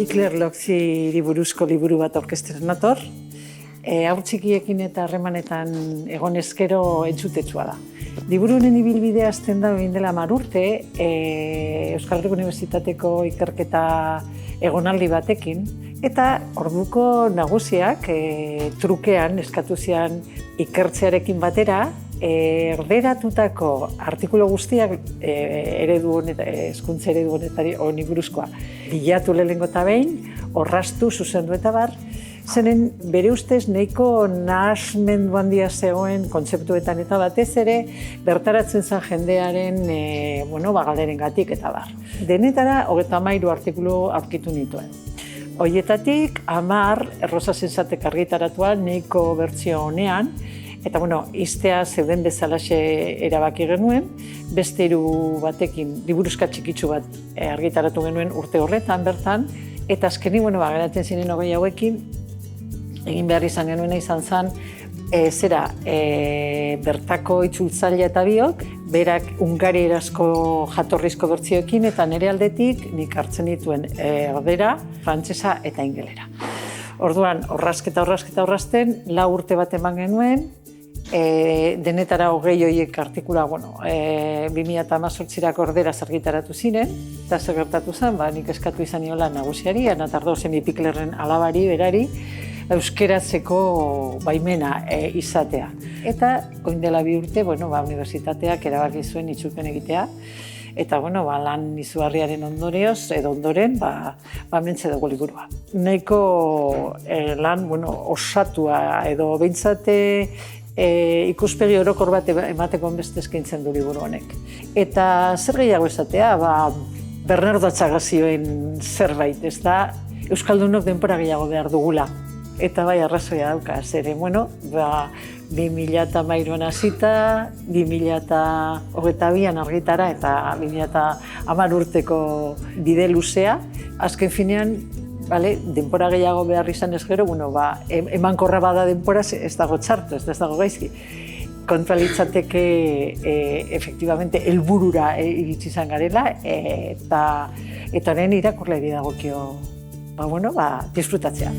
Ikler Loxiri buruzko liburu bat aurkezten nator. Haur txikiekin eta harremanetan egon ezkero entzutetsua da. Liburu honen ibilbidea hasten da egin dela 10 urte, Euskal Herriko Unibertsitateko ikerketa egonaldi batekin, eta orduko nagusiak trukean eskatu zian ikertzearekin batera, erderatutako artikulu guztiak hezkuntza eredu honetari honi buruzkoa bilatu lehenengo eta behin, orrastu, zuzendu eta bar, zenen bere ustez nahiko nahasmendu handia zegoen kontzeptuetan eta batez ere bertaratzen zen jendearen galderengatik eta bar. Denetara 33 artikulu aurkitu nituen. Horietatik 10 Rosa Sensatek argitaratua nahiko bertsio honean, eta iztea zeuden bezalaxe erabaki genuen, beste 3 batekin liburuska txikitsu bat argitaratu genuen urte horretan bertan, eta azkenik geratzen ziren 20 hauekin, egin behar izan genuena izan zen, bertako itzultzaile eta biok, berak hungarierazko jatorrizko bertsioekin, eta nire aldetik nik hartzen dituen erdera, frantsesa eta ingelera. Orduan, orrazten, 4 urte bat eman genuen, denetara 20 horiek artikula, 2018 orderaz argitaratu ziren, eta zer gertatu zen, nik eskatu izan niola nagusiari, Ana Tardosen Ipiklerren alabari, berari, euskeratzeko baimena izatea. Eta, orain dela 2 urte, unibertsitateak erabaki zuen itzulpen egitea, eta lan izugarriaren ondoren, mentxe dugu liburua. Nahiko lan osatua edo behintzate ikuspegi orokor bat emateko beste eskaintzen du liburu honek. Eta zer gehiago esatea, Bernardo Atxagazioen zerbait, ez da, Euskaldunok denbora gehiago behar dugula. Eta arrazoia dauka, zeren, 2013an hasita, 2022an argitara eta 2010 urteko bide luzea. Azken finean, denbora gehiago behar izan ez gero, emankorra bada denbora ez dago txarto, ez dago gaizki. Kontua litzateke, efektibamente, helburura iritsi izan garela, eta honen irakurleari dagokio, disfrutatzea.